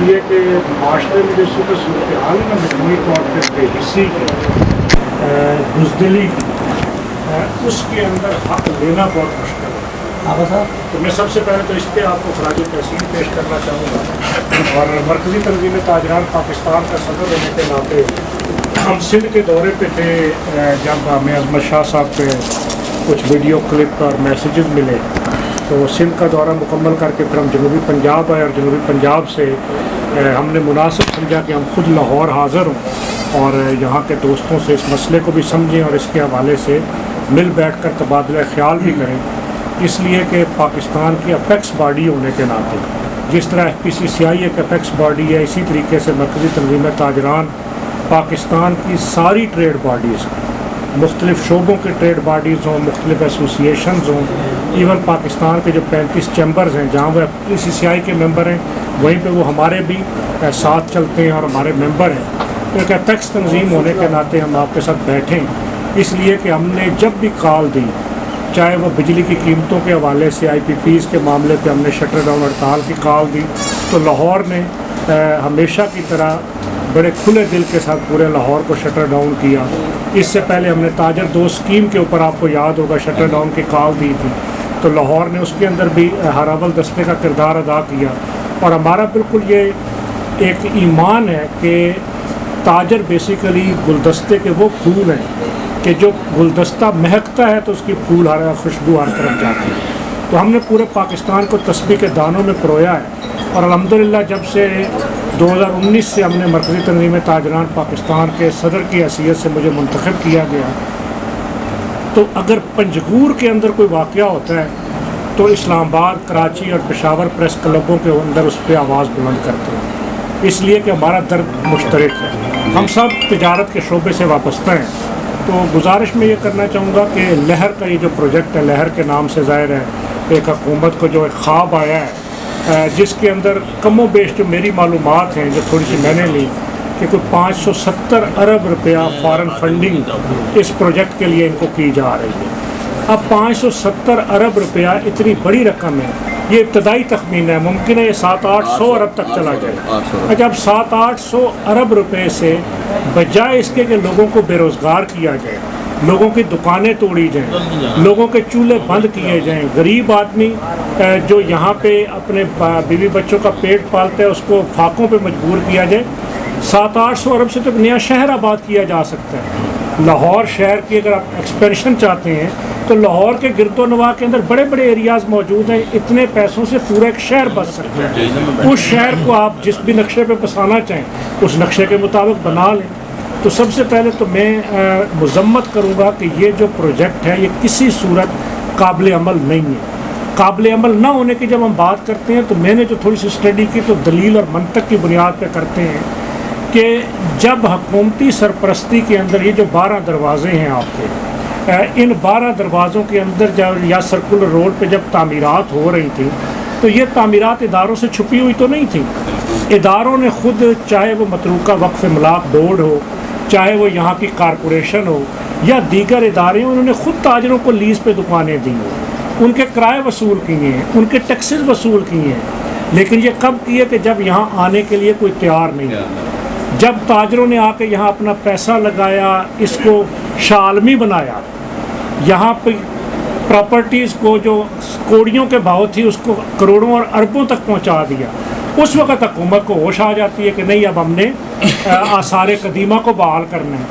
یہ کہ معاشرے میں جو صورتحال ہے نا مجموعی طور پہ بے حسی کی بزدلی کی اس کے اندر حق لینا بہت مشکل ہے. تو میں سب سے پہلے تو اس پہ آپ کو خراج تحسین پیش کرنا چاہوں گا اور مرکزی تنظیم تاجران پاکستان کا صدر ہونے کے ناطے ہم سندھ کے دورے پہ تھے جب ہمیں عظمت شاہ صاحب پہ کچھ ویڈیو کلپ اور میسیجز ملے تو سندھ کا دورہ مکمل کر کے پھر ہم جنوبی پنجاب آئے اور جنوبی پنجاب سے ہم نے مناسب سمجھا کہ ہم خود لاہور حاضر ہوں اور یہاں کے دوستوں سے اس مسئلے کو بھی سمجھیں اور اس کے حوالے سے مل بیٹھ کر تبادلہ خیال بھی کریں. اس لیے کہ پاکستان کی اپیکس باڈی ہونے کے ناطے جس طرح ایف پی سی سی آئی ایک اپیکس باڈی ہے اسی طریقے سے مرکزی تنظیم تاجران پاکستان کی ساری ٹریڈ باڈیز مختلف شعبوں کے ٹریڈ باڈیز ہوں مختلف ایسوسیشنز ہوں ایون پاکستان کے جو 35 چیمبرز ہیں جہاں وہ ایف پی سی سی آئی کے ممبر ہیں وہیں پہ وہ ہمارے بھی ساتھ چلتے ہیں اور ہمارے ممبر ہیں. ایک اپیکس تنظیم ہونے کے ناطے ہم آپ کے ساتھ بیٹھیں اس لیے کہ ہم نے جب بھی کال دی چاہے وہ بجلی کی قیمتوں کے حوالے سے آئی پی پیز کے معاملے پہ ہم نے شٹر ڈاؤن ہڑتال کی کال دی تو لاہور نے ہمیشہ کی طرح بڑے کھلے دل کے ساتھ پورے لاہور کو شٹر ڈاؤن کیا. اس سے پہلے ہم نے تاجر دوست اسکیم کے اوپر آپ کو یاد ہوگا شٹر ڈاؤن کی کال دی تھی تو لاہور نے اس کے اندر بھی ہر اول دستے کا کردار ادا کیا. اور ہمارا بالکل یہ ایک ایمان ہے کہ تاجر بیسیکلی گلدستے کے وہ پھول ہیں کہ جو گلدستہ مہکتا ہے تو اس کی پھول ہر خوشبو ہر طرف جاتی ہے. تو ہم نے پورے پاکستان کو تسبیح کے دانوں میں پرویا ہے اور الحمدللہ جب سے 2019 سے ہم نے مرکزی تنظیم تاجران پاکستان کے صدر کی حیثیت سے مجھے منتخب کیا گیا تو اگر پنجگور کے اندر کوئی واقعہ ہوتا ہے تو اسلام آباد کراچی اور پشاور پریس کلبوں کے اندر اس پہ آواز بلند کرتے ہیں اس لیے کہ ہمارا درد مشترک ہے. ہم سب تجارت کے شعبے سے وابستہ ہیں. تو گزارش میں یہ کرنا چاہوں گا کہ لہر کا یہ جو پروجیکٹ ہے لہر کے نام سے ظاہر ہے ایک حکومت کو جو ایک خواب آیا ہے جس کے اندر کم و بیش جو میری معلومات ہیں جو تھوڑی سی میں نے لی کہ کوئی 570 ارب روپیہ فارن فنڈنگ اس پروجیکٹ کے لیے ان کو کی جا رہی ہے. اب 570 ارب روپیہ اتنی بڑی رقم ہے یہ ابتدائی تخمین ہے ممکن ہے یہ 700-800 ارب تک چلا جائے. اچھا اب 700-800 ارب روپے سے بجائے اس کے کہ لوگوں کو بے روزگار کیا جائے لوگوں کی دکانیں توڑی جائیں لوگوں کے چولہے بند کیے جائیں غریب آدمی جو یہاں پہ اپنے بیوی بچوں کا پیٹ پالتا ہے اس کو فاقوں پہ مجبور کیا جائے 700-800 ارب سے تو ایک نیا شہر آباد کیا جا سکتا ہے. لاہور شہر کی اگر آپ ایکسپینشن چاہتے ہیں تو لاہور کے گرد و نواح کے اندر بڑے بڑے ایریاز موجود ہیں اتنے پیسوں سے پورا ایک شہر بس سکتا ہے. اس شہر کو آپ جس بھی نقشے پہ بسانا چاہیں اس نقشے کے مطابق بنا لیں. تو سب سے پہلے تو میں مذمت کروں گا کہ یہ جو پروجیکٹ ہے یہ کسی صورت قابل عمل نہیں ہے. قابل عمل نہ ہونے کی جب ہم بات کرتے ہیں تو میں نے جو تھوڑی سی اسٹڈی کی تو دلیل اور منطق کی بنیاد پہ کرتے ہیں کہ جب حکومتی سرپرستی کے اندر یہ جو 12 دروازے ہیں آپ کے ان 12 دروازوں کے اندر جب یا سرکولر روڈ پہ جب تعمیرات ہو رہی تھی تو یہ تعمیرات اداروں سے چھپی ہوئی تو نہیں تھی. اداروں نے خود چاہے وہ متروکہ وقف املاک بورڈ ہو چاہے وہ یہاں کی کارپوریشن ہو یا دیگر ادارے انہوں نے خود تاجروں کو لیز پہ دکانیں دی ہیں ان کے کرائے وصول کیے ہیں ان کے ٹیکسز وصول کیے ہیں. لیکن یہ کب کیے کہ جب یہاں آنے کے لیے کوئی تیار نہیں ہے جب تاجروں نے آ کے یہاں اپنا پیسہ لگایا اس کو شعالمی بنایا یہاں پہ پراپرٹیز کو جو کوڑیوں کے بھاؤ تھی اس کو کروڑوں اور اربوں تک پہنچا دیا اس وقت حکومت کو ہوش آ جاتی ہے کہ نہیں اب ہم نے آثار قدیمہ کو بحال کرنا ہے.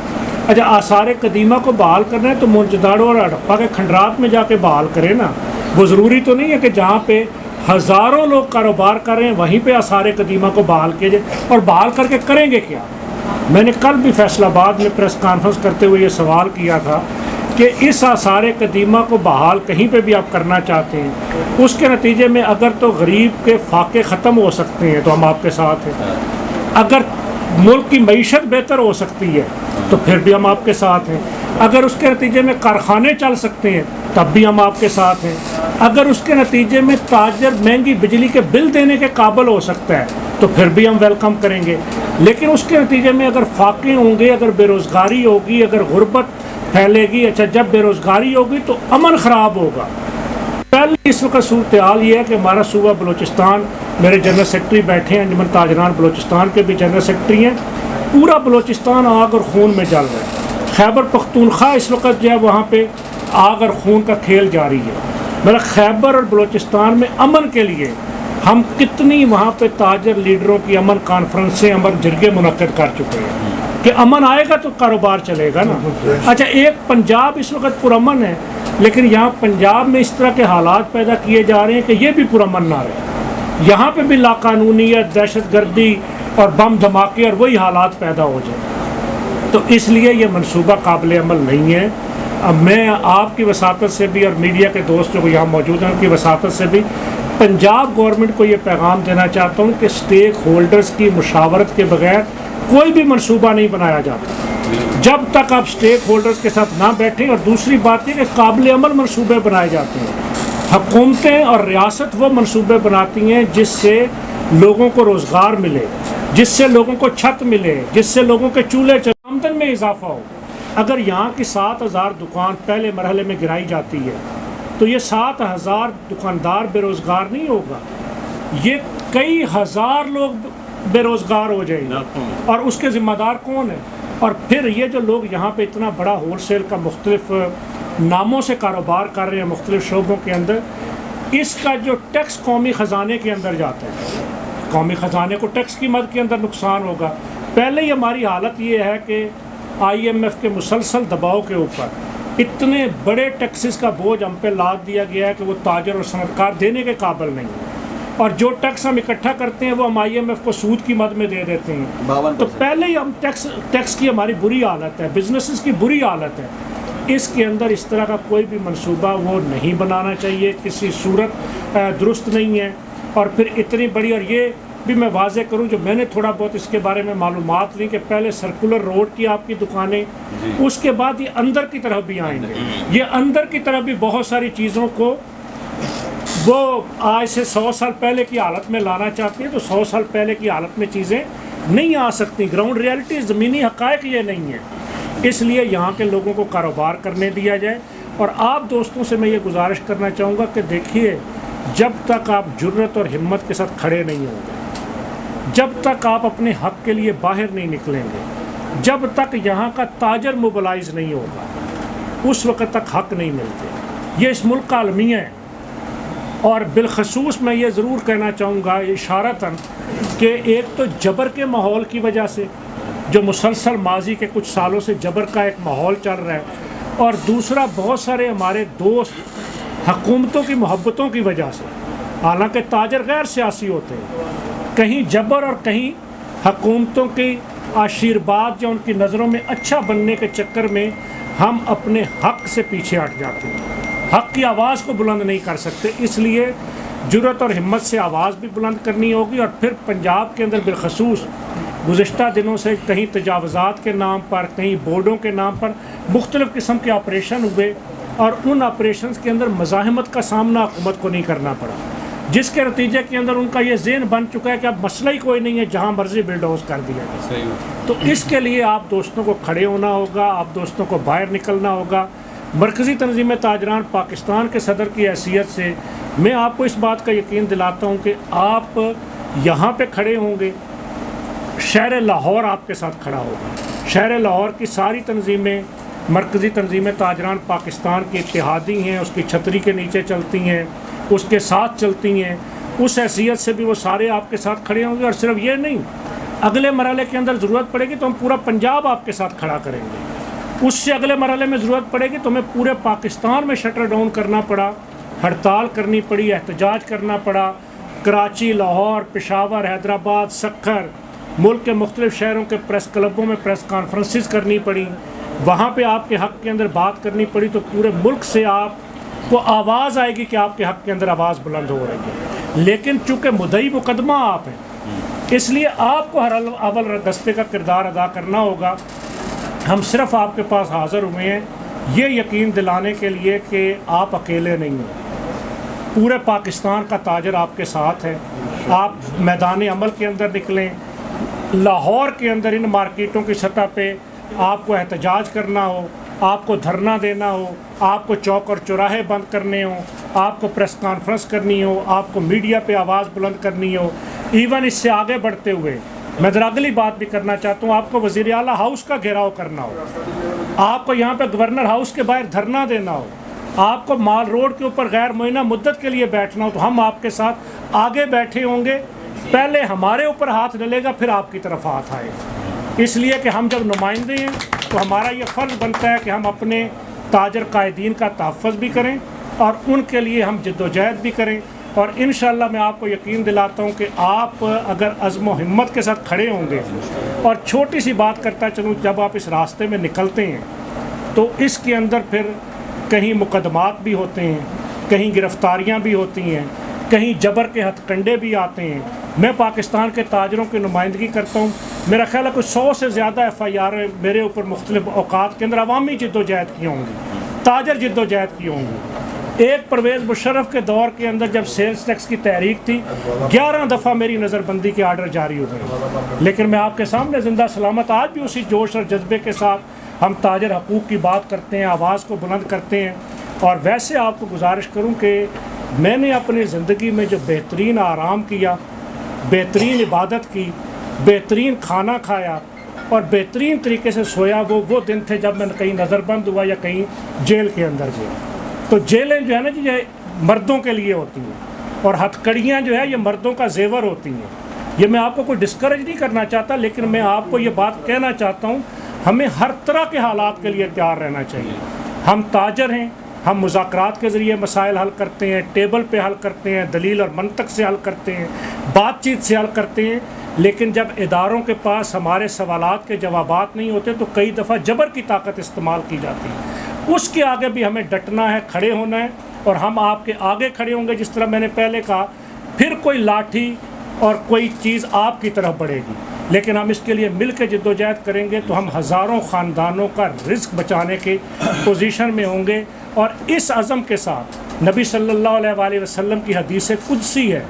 اچھا آثار قدیمہ کو بحال کرنا ہے تو موہنجودڑو اور ہڑپہ کے کھنڈرات میں جا کے بحال کرے نا. وہ ضروری تو نہیں ہے کہ جہاں پہ ہزاروں لوگ کاروبار کر رہے ہیں وہیں پہ آثار قدیمہ کو بحال کیے جائے اور بحال کر کے کریں گے کیا. میں نے کل بھی فیصل آباد میں پریس کانفرنس کرتے ہوئے یہ سوال کیا تھا کہ اس آثار قدیمہ کو بحال کہیں پہ بھی آپ کرنا چاہتے ہیں اس کے نتیجے میں اگر تو غریب کے فاقے ختم ہو سکتے ہیں تو ہم آپ کے ساتھ ہیں. اگر ملک کی معیشت بہتر ہو سکتی ہے تو پھر بھی ہم آپ کے ساتھ ہیں. اگر اس کے نتیجے میں کارخانے چل سکتے ہیں تب بھی ہم آپ کے ساتھ ہیں. اگر اس کے نتیجے میں تاجر مہنگی بجلی کے بل دینے کے قابل ہو سکتا ہے تو پھر بھی ہم ویلکم کریں گے. لیکن اس کے نتیجے میں اگر فاقے ہوں گے اگر بے روزگاری ہوگی اگر غربت پھیلے گی. اچھا جب بے روزگاری ہوگی تو امن خراب ہوگا پہلے اس وقت صورتحال یہ ہے کہ ہمارا صوبہ بلوچستان، میرے جنرل سیکرٹری بیٹھے ہیں، انجمن تاجران بلوچستان کے بھی جنرل سیکرٹری ہیں، پورا بلوچستان آگ اور خون میں جل رہا ہے۔ خیبر پختونخوا اس وقت جو ہے وہاں پہ آگ اور خون کا کھیل جاری ہے۔ میرا خیبر اور بلوچستان میں امن کے لیے ہم کتنی وہاں پہ تاجر لیڈروں کی امن کانفرنسیں، امن جرگے منعقد کر چکے ہیں کہ امن آئے گا تو کاروبار چلے گا نا۔ اچھا، ایک پنجاب اس وقت پرامن ہے، لیکن یہاں پنجاب میں اس طرح کے حالات پیدا کیے جا رہے ہیں کہ یہ بھی پرامن نہ رہے، یہاں پہ بھی لاقانونیت، دہشت گردی اور بم دھماکے اور وہی حالات پیدا ہو جائیں۔ تو اس لیے یہ منصوبہ قابل عمل نہیں ہے۔ اب میں آپ کی وساطت سے بھی اور میڈیا کے دوست جو یہاں موجود ہیں ان کی وساطت سے بھی پنجاب گورنمنٹ کو یہ پیغام دینا چاہتا ہوں کہ اسٹیک ہولڈرز کی مشاورت کے بغیر کوئی بھی منصوبہ نہیں بنایا جاتا جب تک آپ اسٹیک ہولڈرز کے ساتھ نہ بیٹھیں۔ اور دوسری بات یہ کہ قابل عمل منصوبے بنائے جاتے ہیں۔ حکومتیں اور ریاست وہ منصوبے بناتی ہیں جس سے لوگوں کو روزگار ملے، جس سے لوگوں کو چھت ملے، جس سے لوگوں کے چولہے آمدن میں اضافہ ہو۔ اگر یہاں کی 7,000 دکان پہلے مرحلے میں گرائی جاتی ہے تو یہ 7,000 دکاندار بے روزگار نہیں ہوگا، یہ کئی ہزار لوگ بے روزگار ہو جائیں گے۔ اور اس کے ذمہ دار کون ہیں؟ اور پھر یہ جو لوگ یہاں پہ اتنا بڑا ہول سیل کا مختلف ناموں سے کاروبار کر رہے ہیں مختلف شعبوں کے اندر، اس کا جو ٹیکس قومی خزانے کے اندر جاتا ہے، قومی خزانے کو ٹیکس کی مد کے اندر نقصان ہوگا۔ پہلے ہی ہماری حالت یہ ہے کہ IMF کے مسلسل دباؤ کے اوپر اتنے بڑے ٹیکسز کا بوجھ ہم پہ لاد دیا گیا ہے کہ وہ تاجر اور صنعت کار دینے کے قابل نہیں ہیں، اور جو ٹیکس ہم اکٹھا کرتے ہیں وہ ہم IMF کو سود کی مد میں دے دیتے ہیں۔ تو پہلے ہی ہم ٹیکس کی ہماری بری حالت ہے، بزنسز کی بری حالت ہے۔ اس کے اندر اس طرح کا کوئی بھی منصوبہ وہ نہیں بنانا چاہیے، کسی صورت درست نہیں ہے۔ اور پھر اتنی بڑی، اور یہ بھی میں واضح کروں جو میں نے تھوڑا بہت اس کے بارے میں معلومات لی کہ پہلے سرکولر روڈ کی آپ کی دکانیں، اس کے بعد یہ اندر کی طرف بھی آئیں گے، یہ اندر کی طرف بھی بہت ساری چیزوں کو وہ آج سے 100 سال پہلے کی حالت میں لانا چاہتی ہیں، تو 100 سال پہلے کی حالت میں چیزیں نہیں آ سکتی۔ گراؤنڈ ریالٹی، زمینی حقائق یہ نہیں ہے۔ اس لیے یہاں کے لوگوں کو کاروبار کرنے دیا جائے۔ اور آپ دوستوں سے میں یہ گزارش کرنا چاہوں گا کہ دیکھیے، جب تک آپ جرت اور ہمت کے ساتھ کھڑے نہیں ہوں گے، جب تک آپ اپنے حق کے لیے باہر نہیں نکلیں گے، جب تک یہاں کا تاجر موبلائز نہیں ہوگا، اس وقت تک حق نہیں ملتے۔ یہ اس ملک کا المیہ ہے۔ اور بالخصوص میں یہ ضرور کہنا چاہوں گا اشارتاً کہ ایک تو جبر کے ماحول کی وجہ سے، جو مسلسل ماضی کے کچھ سالوں سے جبر کا ایک ماحول چل رہا ہے، اور دوسرا بہت سارے ہمارے دوست حکومتوں کی محبتوں کی وجہ سے، حالانکہ تاجر غیر سیاسی ہوتے ہیں، کہیں جبر اور کہیں حکومتوں کی آشیرواد یا ان کی نظروں میں اچھا بننے کے چکر میں ہم اپنے حق سے پیچھے ہٹ جاتے ہیں، حق کی آواز کو بلند نہیں کر سکتے۔ اس لیے جرت اور ہمت سے آواز بھی بلند کرنی ہوگی۔ اور پھر پنجاب کے اندر بالخصوص گزشتہ دنوں سے کہیں تجاوزات کے نام پر، کہیں بورڈوں کے نام پر مختلف قسم کے آپریشن ہوئے، اور ان آپریشنز کے اندر مزاحمت کا سامنا حکومت کو نہیں کرنا پڑا، جس کے نتیجے کے اندر ان کا یہ ذہن بن چکا ہے کہ اب مسئلہ ہی کوئی نہیں ہے، جہاں مرضی بلڈوز کر دیا جائے۔ تو اس کے لیے آپ دوستوں کو کھڑے ہونا ہوگا، آپ دوستوں کو باہر نکلنا ہوگا۔ مرکزی تنظیم تاجران پاکستان کے صدر کی حیثیت سے میں آپ کو اس بات کا یقین دلاتا ہوں کہ آپ یہاں پہ کھڑے ہوں گے، شہر لاہور آپ کے ساتھ کھڑا ہوگا۔ شہر لاہور کی ساری تنظیمیں مرکزی تنظیم تاجران پاکستان کی اتحادی ہیں، اس کی چھتری کے نیچے چلتی ہیں، اس کے ساتھ چلتی ہیں۔ اس حیثیت سے بھی وہ سارے آپ کے ساتھ کھڑے ہوں گے۔ اور صرف یہ نہیں، اگلے مرحلے کے اندر ضرورت پڑے گی تو ہم پورا پنجاب آپ کے ساتھ کھڑا کریں گے۔ اس سے اگلے مرحلے میں ضرورت پڑے گی تو ہمیں پورے پاکستان میں شٹر ڈاؤن کرنا پڑا، ہڑتال کرنی پڑی، احتجاج کرنا پڑا۔ کراچی، لاہور، پشاور، حیدرآباد، سکھر، ملک کے مختلف شہروں کے پریس کلبوں میں پریس کانفرنسز کرنی پڑی، وہاں پہ آپ کے حق کے اندر بات کرنی پڑی۔ تو پورے ملک سے آپ کو آواز آئے گی کہ آپ کے حق کے اندر آواز بلند ہو رہی ہے۔ لیکن چونکہ مدعی مقدمہ آپ ہیں، اس لیے آپ کو ہر اول دستے کا کردار ادا کرنا ہوگا۔ ہم صرف آپ کے پاس حاضر ہوئے ہیں یہ یقین دلانے کے لیے کہ آپ اکیلے نہیں ہیں، پورے پاکستان کا تاجر آپ کے ساتھ ہے۔ آپ میدان عمل کے اندر نکلیں، لاہور کے اندر ان مارکیٹوں کی سطح پہ آپ کو احتجاج کرنا ہو، آپ کو دھرنا دینا ہو، آپ کو چوک اور چوراہے بند کرنے ہوں، آپ کو پریس کانفرنس کرنی ہو، آپ کو میڈیا پہ آواز بلند کرنی ہو، ایون اس سے آگے بڑھتے ہوئے میں ذرا اگلی بات بھی کرنا چاہتا ہوں، آپ کو وزیر اعلیٰ ہاؤس کا گھیراؤ کرنا ہو، آپ کو یہاں پہ گورنر ہاؤس کے باہر دھرنا دینا ہو، آپ کو مال روڈ کے اوپر غیر معینہ مدت کے لیے بیٹھنا ہو، تو ہم آپ کے ساتھ آگے بیٹھے ہوں گے. پہلے ہمارے اوپر ہاتھ ڈلے گا، پھر آپ کی طرف ہاتھ آئے گا. اس لیے کہ ہم جب نمائندے ہیں تو ہمارا یہ فرض بنتا ہے کہ ہم اپنے تاجر قائدین کا تحفظ بھی کریں اور ان کے لیے ہم جد و جہد بھی کریں. اور انشاءاللہ میں آپ کو یقین دلاتا ہوں کہ آپ اگر عزم و ہمت کے ساتھ کھڑے ہوں گے. اور چھوٹی سی بات کرتا چلوں، جب آپ اس راستے میں نکلتے ہیں تو اس کے اندر پھر کہیں مقدمات بھی ہوتے ہیں، کہیں گرفتاریاں بھی ہوتی ہیں، کہیں جبر کے ہتھ کنڈے بھی آتے ہیں. میں پاکستان کے تاجروں کی نمائندگی کرتا ہوں. میرا خیال ہے کچھ 100 سے زیادہ ایف آئی آر میرے اوپر مختلف اوقات کے اندر عوامی جد و جہد کی ہوں گی، تاجر جد و جہد کی ہوں گی. ایک پرویز مشرف کے دور کے اندر جب سیلز ٹیکس کی تحریک تھی، 11 دفعہ میری نظر بندی کے آرڈر جاری ہو گئے، لیکن میں آپ کے سامنے زندہ سلامت آج بھی اسی جوش اور جذبے کے ساتھ ہم تاجر حقوق کی بات کرتے ہیں، آواز کو بلند کرتے ہیں. اور ویسے آپ کو گزارش کروں کہ میں نے اپنی زندگی میں جو بہترین آرام کیا، بہترین عبادت کی، بہترین کھانا کھایا اور بہترین طریقے سے سویا، وہ دن تھے جب میں کہیں نظر بند ہوا یا کہیں جیل کے اندر گیا. تو جیلیں جو ہے نا جی، یہ مردوں کے لیے ہوتی ہیں اور ہتھ کڑیاں جو ہے یہ مردوں کا زیور ہوتی ہیں. یہ میں آپ کو کوئی ڈسکریج نہیں کرنا چاہتا، لیکن میں آپ کو یہ بات کہنا چاہتا ہوں، ہمیں ہر طرح کے حالات کے لیے تیار رہنا چاہیے. ہم تاجر ہیں، ہم مذاکرات کے ذریعے مسائل حل کرتے ہیں، ٹیبل پہ حل کرتے ہیں، دلیل اور منطق سے حل کرتے ہیں، بات چیت سے حل کرتے ہیں. لیکن جب اداروں کے پاس ہمارے سوالات کے جوابات نہیں ہوتے تو کئی دفعہ جبر کی طاقت استعمال کی جاتی ہے. اس کے آگے بھی ہمیں ڈٹنا ہے، کھڑے ہونا ہے، اور ہم آپ کے آگے کھڑے ہوں گے. جس طرح میں نے پہلے کہا، پھر کوئی لاٹھی اور کوئی چیز آپ کی طرف بڑھے گی، لیکن ہم اس کے لیے مل کے جد و جہد کریں گے تو ہم ہزاروں خاندانوں کا رزق بچانے کے پوزیشن میں ہوں گے. اور اس عزم کے ساتھ نبی صلی اللہ علیہ وآلہ وسلم کی حدیث قدسی ہے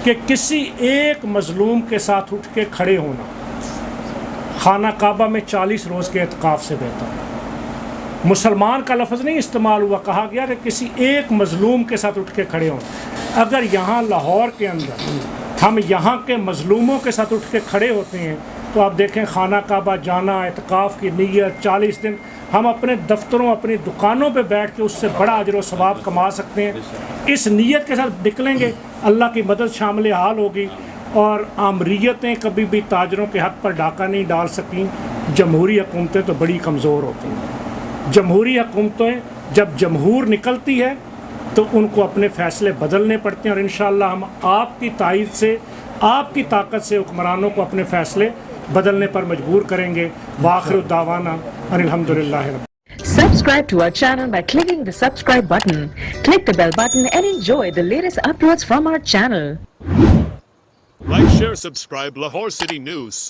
کہ کسی ایک مظلوم کے ساتھ اٹھ کے کھڑے ہونا خانہ کعبہ میں 40 روز کے اعتکاف سے بہتر ہے. مسلمان کا لفظ نہیں استعمال ہوا، کہا گیا کہ کسی ایک مظلوم کے ساتھ اٹھ کے کھڑے ہوں. اگر یہاں لاہور کے اندر ہم یہاں کے مظلوموں کے ساتھ اٹھ کے کھڑے ہوتے ہیں تو آپ دیکھیں خانہ کعبہ جانا، اعتکاف کی نیت، 40 دن ہم اپنے دفتروں، اپنی دکانوں پہ بیٹھ کے اس سے بڑا اجر و ثواب کما سکتے ہیں. اس نیت کے ساتھ نکلیں گے، اللہ کی مدد شامل حال ہوگی. اور آمریتیں کبھی بھی تاجروں کے حق پر ڈاکہ نہیں ڈال سکیں. جمہوری حکومتیں تو بڑی کمزور ہوتی ہیں. جمہوری حکومتیں جب جمہور نکلتی ہے تو ان کو اپنے فیصلے بدلنے پڑتے ہیں، اور انشاءاللہ ہم آپ کی تائید سے، آپ کی طاقت سے حکمرانوں کو اپنے فیصلے بدلنے پر مجبور کریں گے. وآخر دعوانا ان الحمدللہ. Subscribe to our channel by clicking the subscribe button. Click the bell button and enjoy the latest uploads from our channel. Like, share, subscribe Lahore City News.